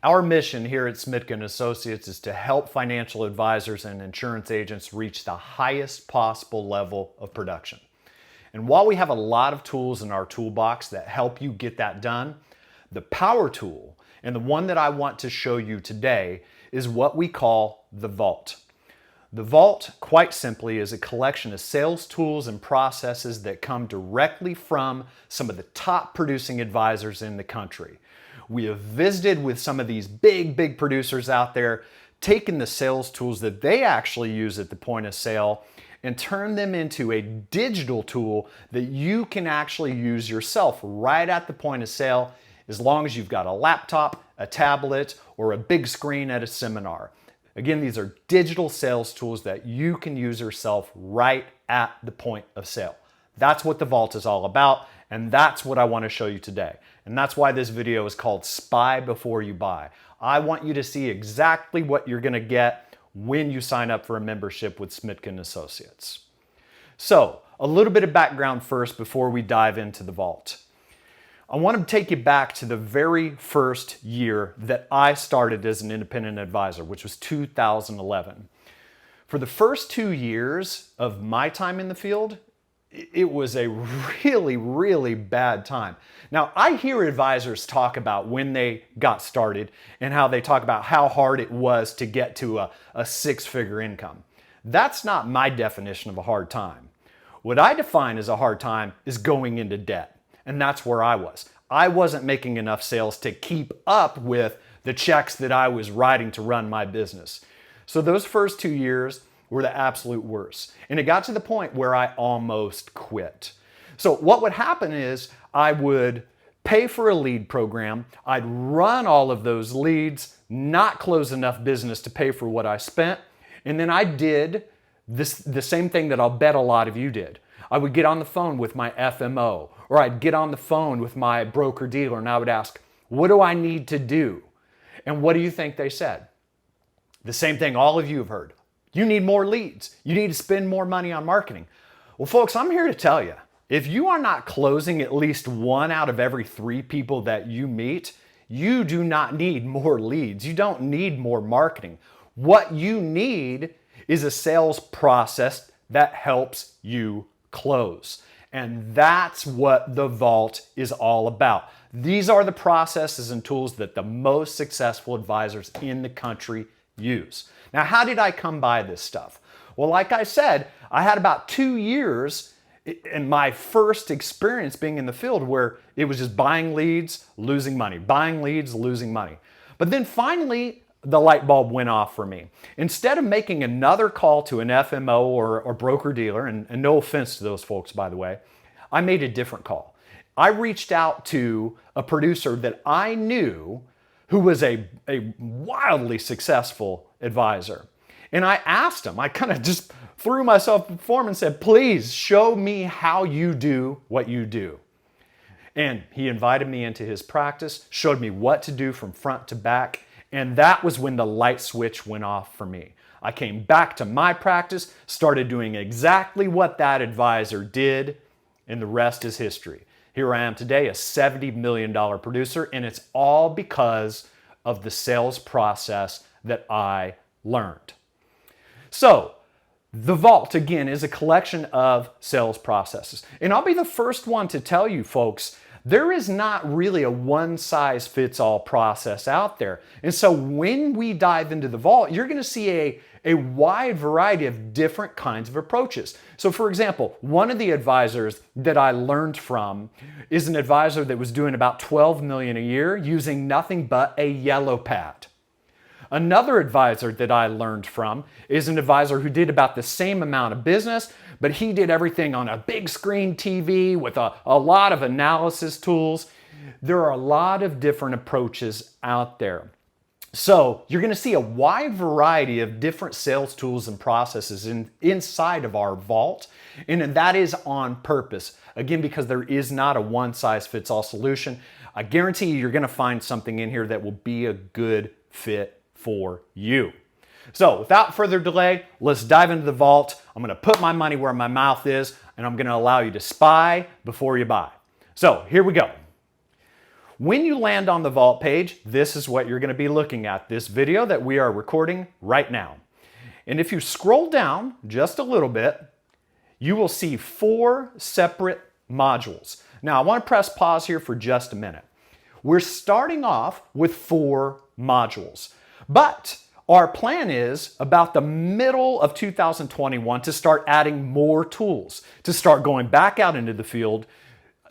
Our mission here at Smitkin Associates is to help financial advisors and insurance agents reach the highest possible level of production. And while we have a lot of tools in our toolbox that help you get that done, the power tool, and the one that I want to show you today, is what we call the Vault. The Vault, quite simply, is a collection of sales tools and processes that come directly from some of the top producing advisors in the country. We have visited with some of these big producers out there, taken the sales tools that they actually use at the point of sale and turn them into a digital tool that you can actually use yourself right at the point of sale, as long as you've got a laptop, a tablet, or a big screen at a seminar. Again, these are digital sales tools that you can use yourself right at the point of sale. That's what the Vault is all about, and that's what I want to show you today. And that's why this video is called Spy Before You Buy. I want you to see exactly what you're going to get when you sign up for a membership with Smitkin Associates. So, a little bit of background first before we dive into the Vault. I want to take you back to the very first year that I started as an independent advisor, which was 2011. For the first 2 years of my time in the field, it was a really bad time. Now, I hear advisors talk about when they got started and how they talk about how hard it was to get to a six-figure income. That's not my definition of a hard time. What I define as a hard time is going into debt. And that's where I was. I wasn't making enough sales to keep up with the checks that I was writing to run my business. So those first 2 years were the absolute worst. And it got to the point where I almost quit. So what would happen is I would pay for a lead program. I'd run all of those leads, not close enough business to pay for what I spent. And then I did the same thing that I'll bet a lot of you did. I would get on the phone with my FMO, or I'd get on the phone with my broker dealer and I would ask, what do I need to do? And what do you think they said? The same thing all of you have heard. You need more leads. You need to spend more money on marketing. Well, folks, I'm here to tell you, if you are not closing at least 1 out of every 3 people that you meet, you do not need more leads. You don't need more marketing. What you need is a sales process that helps you close. And that's what the Vault is all about. These are the processes and tools that the most successful advisors in the country use. Now, how did I come by this stuff? Well, like I said, I had about 2 years in my first experience being in the field where it was just buying leads, losing money, buying leads, losing money. But then finally, the light bulb went off for me. Instead of making another call to an FMO or broker dealer, and no offense to those folks, by the way, I made a different call. I reached out to a producer that I knew who was a wildly successful advisor. And I asked him, I kind of just threw myself before him and said, please show me how you do what you do. And he invited me into his practice, showed me what to do from front to back, and that was when the light switch went off for me. I came back to my practice, started doing exactly what that advisor did, and the rest is history. Here I am today, a $70 million producer, and it's all because of the sales process that I learned. So, the Vault, again, is a collection of sales processes. And I'll be the first one to tell you, folks, there is not really a one-size-fits-all process out there. And so when we dive into the Vault, you're going to see a wide variety of different kinds of approaches. So for example, one of the advisors that I learned from is an advisor that was doing about $12 million a year using nothing but a yellow pad. Another advisor that I learned from is an advisor who did about the same amount of business, but he did everything on a big screen TV with a lot of analysis tools. There are a lot of different approaches out there. So you're going to see a wide variety of different sales tools and processes inside of our Vault, and that is on purpose. Again, because there is not a one-size-fits-all solution. I guarantee you're going to find something in here that will be a good fit for you. So without further delay, let's dive into the Vault. I'm going to put my money where my mouth is, and I'm going to allow you to spy before you buy. So here we go. When you land on the Vault page, this is what you're going to be looking at, this video that we are recording right now. And if you scroll down just a little bit, you will see 4 separate modules. Now, I want to press pause here for just a minute. We're starting off with 4 modules, but our plan is about the middle of 2021 to start adding more tools, to start going back out into the field,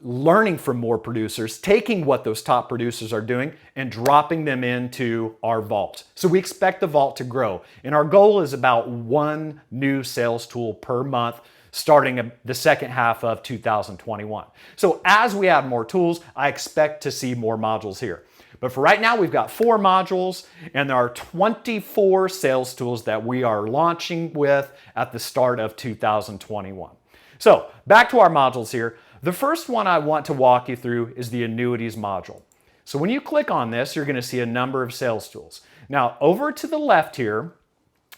learning from more producers, taking what those top producers are doing and dropping them into our Vault. So we expect the Vault to grow. And our goal is about 1 new sales tool per month starting the second half of 2021. So as we add more tools, I expect to see more modules here. But for right now, we've got 4 modules and there are 24 sales tools that we are launching with at the start of 2021. So back to our modules here. The first one I want to walk you through is the annuities module. So when you click on this, you're going to see a number of sales tools. Now over to the left here,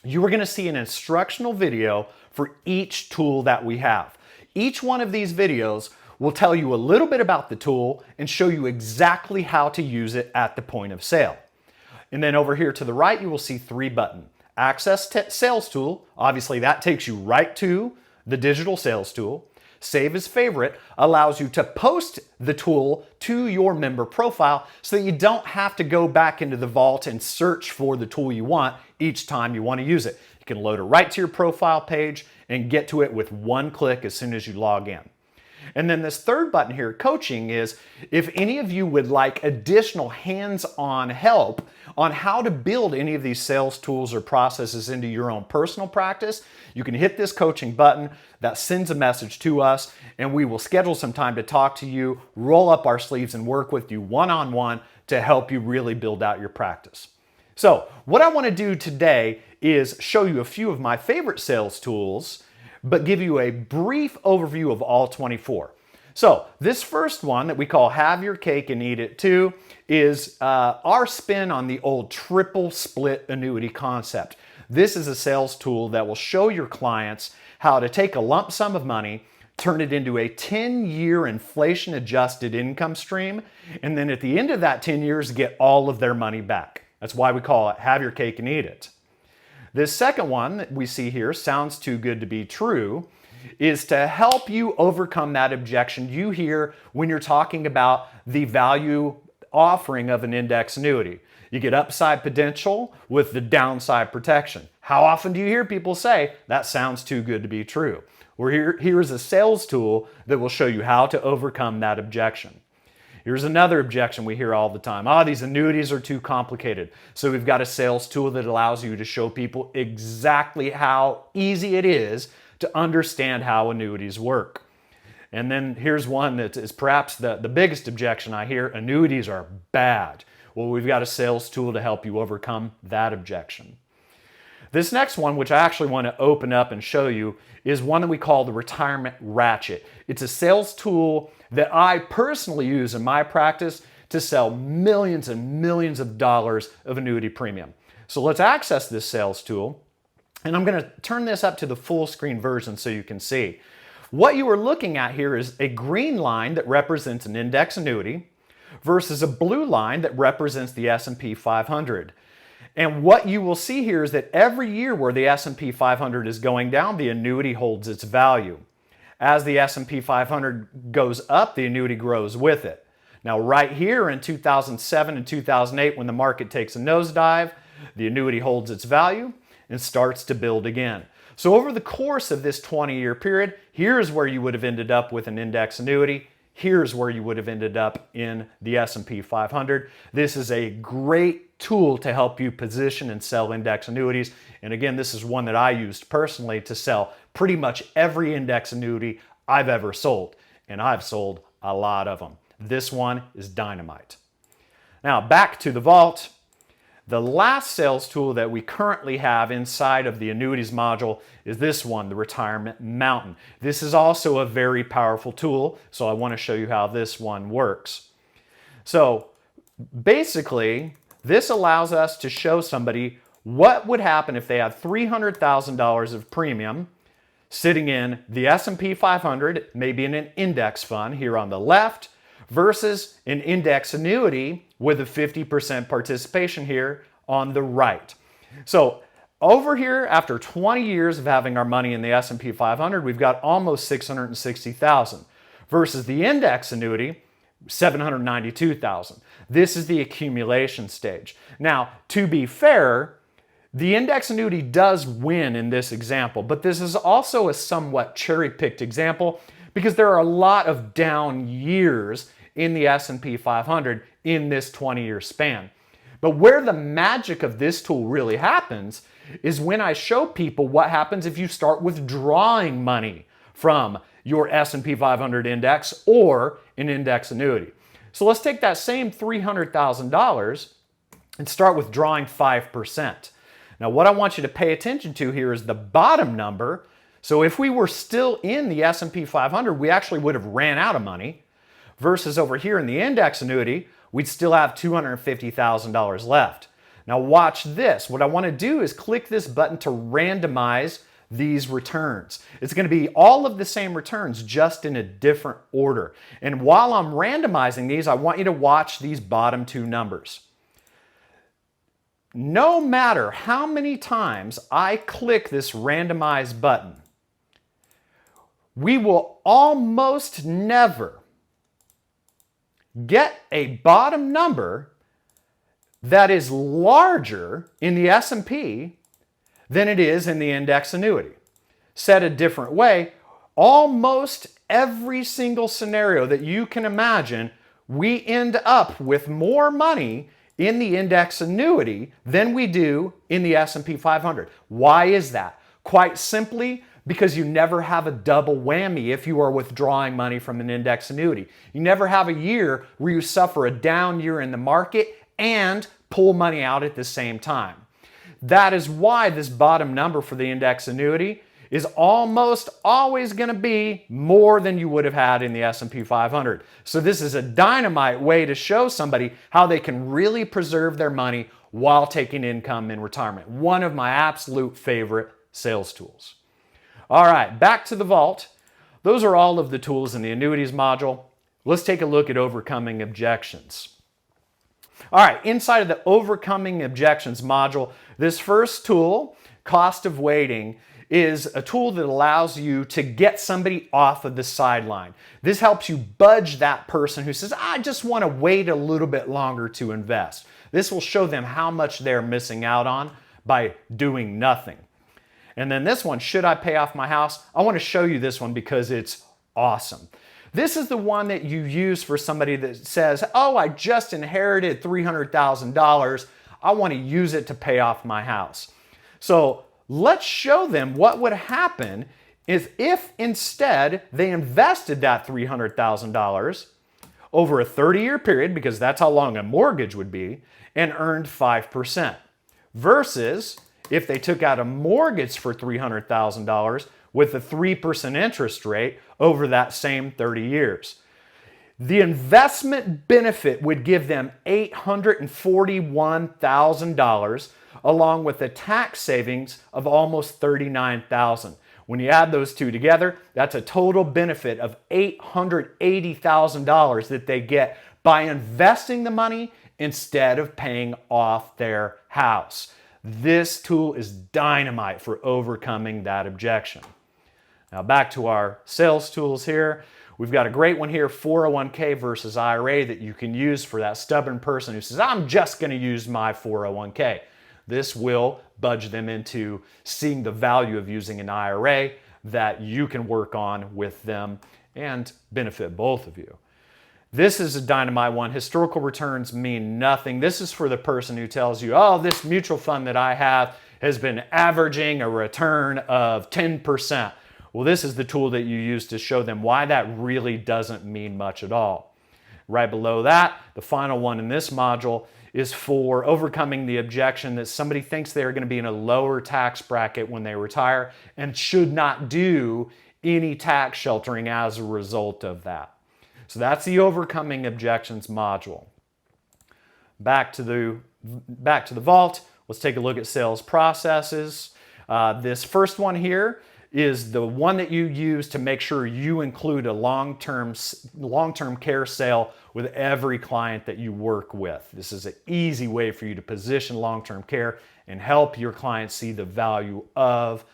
you are going to see an instructional video for each tool that we have. Each one of these videos will tell you a little bit about the tool and show you exactly how to use it at the point of sale. And then over here to the right, you will see 3 buttons. Access Sales Tool, obviously that takes you right to the digital sales tool. Save as favorite allows you to post the tool to your member profile so that you don't have to go back into the Vault and search for the tool you want each time you want to use it. You can load it right to your profile page and get to it with 1 click as soon as you log in. And then this third button here, coaching, is if any of you would like additional hands-on help on how to build any of these sales tools or processes into your own personal practice, you can hit this coaching button. That sends a message to us and we will schedule some time to talk to you, roll up our sleeves and work with you one-on-one to help you really build out your practice. So what I want to do today is show you a few of my favorite sales tools, but give you a brief overview of all 24. So this first one that we call Have Your Cake and Eat It Too is our spin on the old triple split annuity concept. This is a sales tool that will show your clients how to take a lump sum of money, turn it into a 10-year inflation-adjusted income stream, and then at the end of that 10 years, get all of their money back. That's why we call it Have Your Cake and Eat It. This second one that we see here, Sounds Too Good to Be True, is to help you overcome that objection you hear when you're talking about the value offering of an index annuity. You get upside potential with the downside protection. How often do you hear people say, that sounds too good to be true? Well, here's a sales tool that will show you how to overcome that objection. Here's another objection we hear all the time. These annuities are too complicated. So we've got a sales tool that allows you to show people exactly how easy it is to understand how annuities work. And then here's one that is perhaps the biggest objection I hear. Annuities are bad. Well, we've got a sales tool to help you overcome that objection. This next one, which I actually want to open up and show you, is one that we call the Retirement Ratchet. It's a sales tool that I personally use in my practice to sell millions and millions of dollars of annuity premium. So let's access this sales tool, and I'm going to turn this up to the full screen version so you can see. What you are looking at here is a green line that represents an index annuity versus a blue line that represents the S&P 500. And what you will see here is that every year where the S&P 500 is going down, the annuity holds its value. As the S&P 500 goes up, the annuity grows with it. Now right here in 2007 and 2008, when the market takes a nosedive, the annuity holds its value and starts to build again. So over the course of this 20-year period, here's where you would have ended up with an index annuity. Here's where you would have ended up in the S&P 500. This is a great tool to help you position and sell index annuities. And again, this is one that I used personally to sell pretty much every index annuity I've ever sold. And I've sold a lot of them. This one is dynamite. Now back to the Vault. The last sales tool that we currently have inside of the annuities module is this one, the Retirement Mountain. This is also a very powerful tool, so I want to show you how this one works. So basically, this allows us to show somebody what would happen if they had $300,000 of premium sitting in the S&P 500, maybe in an index fund here on the left, versus an index annuity with a 50% participation here on the right. So over here, after 20 years of having our money in the S&P 500, we've got almost $660,000 versus the index annuity, $792,000. This is the accumulation stage. Now, to be fair, the index annuity does win in this example, but this is also a somewhat cherry-picked example because there are a lot of down years in the S&P 500 in this 20-year span. But where the magic of this tool really happens is when I show people what happens if you start withdrawing money from your S&P 500 index or an index annuity. So let's take that same $300,000 and start withdrawing 5%. Now what I want you to pay attention to here is the bottom number. So if we were still in the S&P 500, we actually would have ran out of money, versus over here in the index annuity, we'd still have $250,000 left. Now watch this. What I want to do is click this button to randomize these returns. It's going to be all of the same returns, just in a different order. And while I'm randomizing these, I want you to watch these bottom two numbers. No matter how many times I click this randomize button, we will almost never get a bottom number that is larger in the S&P than it is in the index annuity. Said a different way, almost every single scenario that you can imagine, we end up with more money in the index annuity than we do in the S&P 500. Why is that? Quite simply, because you never have a double whammy if you are withdrawing money from an index annuity. You never have a year where you suffer a down year in the market and pull money out at the same time. That is why this bottom number for the index annuity is almost always going to be more than you would have had in the S&P 500. So this is a dynamite way to show somebody how they can really preserve their money while taking income in retirement. One of my absolute favorite sales tools. All right, back to the vault. Those are all of the tools in the annuities module. Let's take a look at overcoming objections. All right, inside of the overcoming objections module, this first tool, cost of waiting, is a tool that allows you to get somebody off of the sideline. This helps you budge that person who says, I just want to wait a little bit longer to invest. This will show them how much they're missing out on by doing nothing. And then this one, should I pay off my house? I want to show you this one because it's awesome. This is the one that you use for somebody that says, oh, I just inherited $300,000. I want to use it to pay off my house. So let's show them what would happen if instead they invested that $300,000 over a 30-year period, because that's how long a mortgage would be, and earned 5%. Versus if they took out a mortgage for $300,000 with a 3% interest rate over that same 30 years. The investment benefit would give them $841,000 along with the tax savings of almost $39,000. When you add those two together, that's a total benefit of $880,000 that they get by investing the money instead of paying off their house. This tool is dynamite for overcoming that objection. Now back to our sales tools here. We've got a great one here, 401k versus IRA, that you can use for that stubborn person who says, I'm just going to use my 401k. This will budge them into seeing the value of using an IRA that you can work on with them and benefit both of you. This is a dynamite one. Historical returns mean nothing. This is for the person who tells you, oh, this mutual fund that I have has been averaging a return of 10%. Well, this is the tool that you use to show them why that really doesn't mean much at all. Right below that, the final one in this module is for overcoming the objection that somebody thinks they're going to be in a lower tax bracket when they retire and should not do any tax sheltering as a result of that. So that's the overcoming objections module. Back to the vault, let's take a look at sales processes. This first one here is the one that you use to make sure you include a long-term care sale with every client that you work with. This is an easy way for you to position long-term care and help your clients see the value of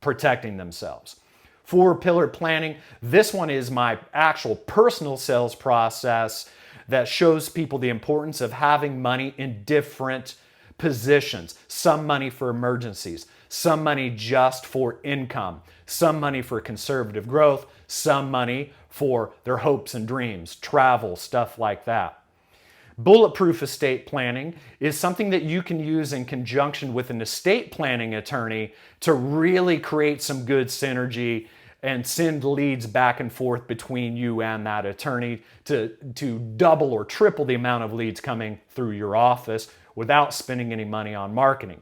protecting themselves. 4-pillar planning, this one is my actual personal sales process that shows people the importance of having money in different positions. Some money for emergencies, some money just for income, some money for conservative growth, some money for their hopes and dreams, travel, stuff like that. Bulletproof estate planning is something that you can use in conjunction with an estate planning attorney to really create some good synergy and send leads back and forth between you and that attorney to double or triple the amount of leads coming through your office without spending any money on marketing.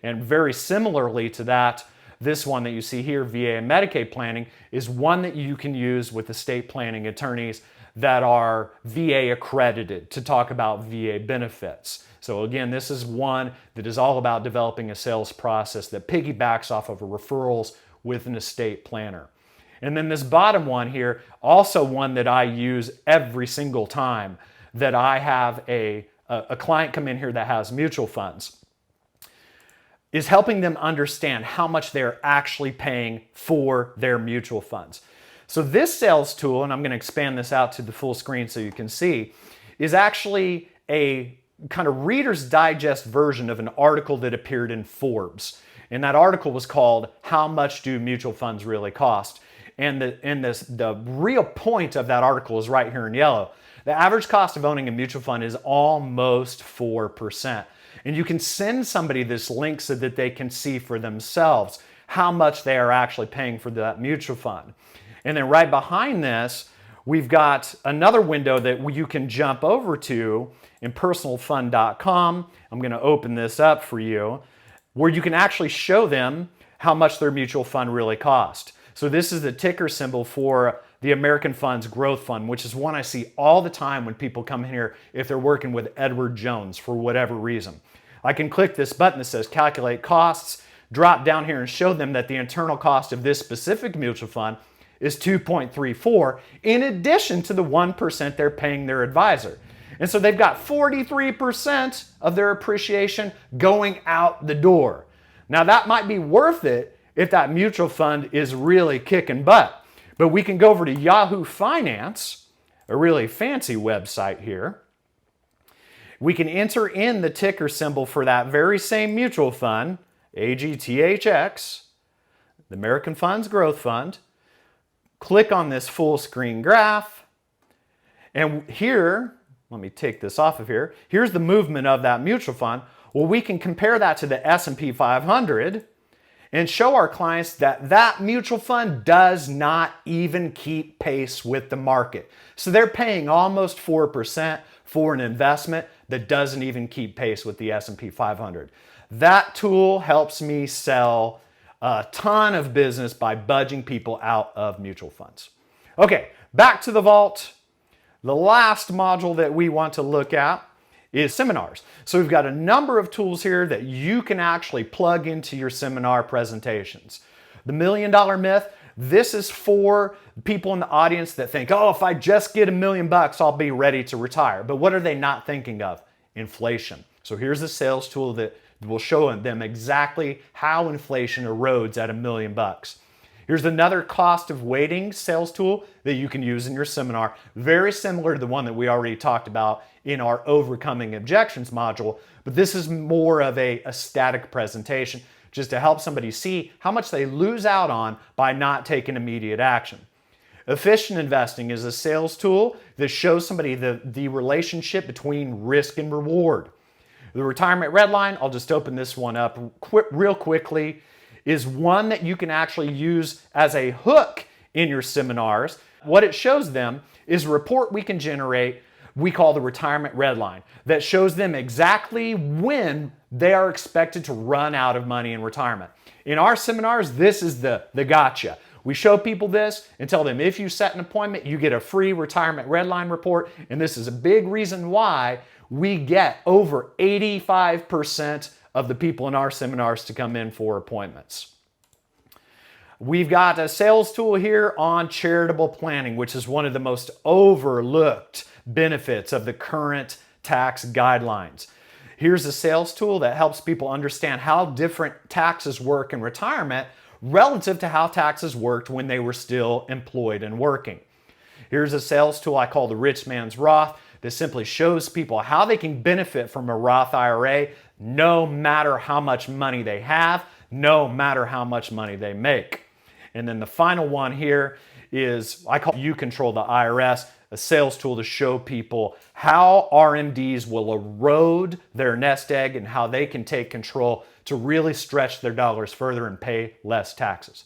And very similarly to that, this one that you see here, VA and Medicaid planning, is one that you can use with estate planning attorneys that are VA accredited to talk about VA benefits. So again, this is one that is all about developing a sales process that piggybacks off of referrals with an estate planner. And then this bottom one here, also one that I use every single time that I have a client come in here that has mutual funds, is helping them understand how much they're actually paying for their mutual funds. So this sales tool, and I'm going to expand this out to the full screen so you can see, is actually a kind of Reader's Digest version of an article that appeared in Forbes. And that article was called, "How Much Do Mutual Funds Really Cost?" And the real point of that article is right here in yellow. The average cost of owning a mutual fund is almost 4%. And you can send somebody this link so that they can see for themselves how much they are actually paying for that mutual fund. And then right behind this, we've got another window that you can jump over to in personalfund.com. I'm going to open this up for you, where you can actually show them how much their mutual fund really cost. So this is the ticker symbol for the American Funds Growth Fund, which is one I see all the time when people come in here if they're working with Edward Jones for whatever reason. I can click this button that says Calculate Costs, drop down here and show them that the internal cost of this specific mutual fund is 2.34 in addition to the 1% they're paying their advisor. And so they've got 43% of their appreciation going out the door. Now that might be worth it if that mutual fund is really kicking butt. But we can go over to Yahoo Finance, a really fancy website here. We can enter in the ticker symbol for that very same mutual fund, AGTHX, the American Funds Growth Fund. Click on this full screen graph. And here, let me take this off of here. Here's the movement of that mutual fund. Well, we can compare that to the S&P 500 and show our clients that that mutual fund does not even keep pace with the market. So they're paying almost 4% for an investment that doesn't even keep pace with the S&P 500. That tool helps me sell a ton of business by budging people out of mutual funds. Okay, back to the vault. The last module that we want to look at is seminars. So we've got a number of tools here that you can actually plug into your seminar presentations. The $1 Million Myth, this is for people in the audience that think, oh, if I just get $1 million, I'll be ready to retire. But what are they not thinking of? Inflation. So here's a sales tool that will show them exactly how inflation erodes at $1 million. Here's another cost of waiting sales tool that you can use in your seminar, very similar to the one that we already talked about in our Overcoming Objections module, but this is more of a static presentation just to help somebody see how much they lose out on by not taking immediate action. Efficient Investing is a sales tool that shows somebody the relationship between risk and reward. The Retirement Redline, I'll just open this one up real quickly, is one that you can actually use as a hook in your seminars. What it shows them is a report we can generate, we call the Retirement Redline, that shows them exactly when they are expected to run out of money in retirement. In our seminars, this is the gotcha. We show people this and tell them if you set an appointment, you get a free Retirement Redline report, and this is a big reason why we get over 85% of the people in our seminars to come in for appointments. We've got a sales tool here on charitable planning, which is one of the most overlooked benefits of the current tax guidelines. Here's a sales tool that helps people understand how different taxes work in retirement relative to how taxes worked when they were still employed and working. Here's a sales tool I call the Rich Man's Roth that simply shows people how they can benefit from a Roth IRA no matter how much money they have, no matter how much money they make. And then the final one here is, I call You Control the IRS, a sales tool to show people how RMDs will erode their nest egg and how they can take control to really stretch their dollars further and pay less taxes.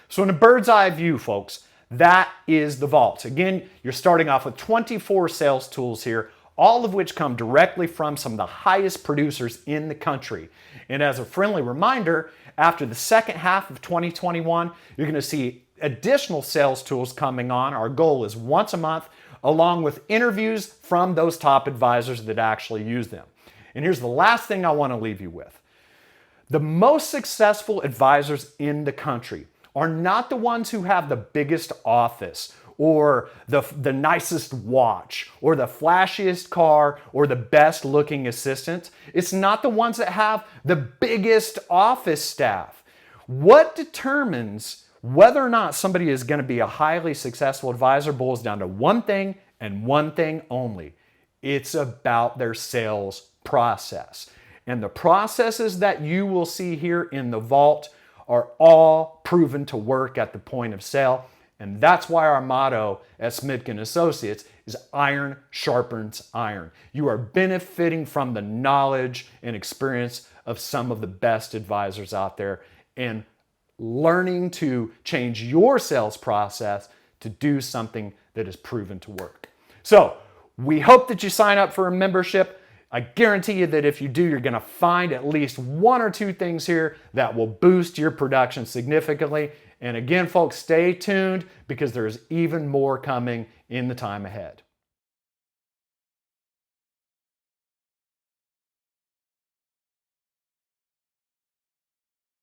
So in a bird's eye view, folks, that is the vault. Again, you're starting off with 24 sales tools here, all of which come directly from some of the highest producers in the country. And as a friendly reminder, after the second half of 2021, you're going to see additional sales tools coming on. Our goal is once a month, along with interviews from those top advisors that actually use them. And here's the last thing I want to leave you with. The most successful advisors in the country are not the ones who have the biggest office or the nicest watch or the flashiest car or the best looking assistant. It's not the ones that have the biggest office staff. What determines whether or not somebody is going to be a highly successful advisor boils down to one thing and one thing only. It's about their sales process. And the processes that you will see here in the vault are all proven to work at the point of sale. And that's why our motto at Smidgen Associates is iron sharpens iron. You are benefiting from the knowledge and experience of some of the best advisors out there and learning to change your sales process to do something that is proven to work. So we hope that you sign up for a membership. I guarantee you that if you do, you're going to find at least one or two things here that will boost your production significantly. And again, folks, stay tuned because there's even more coming in the time ahead.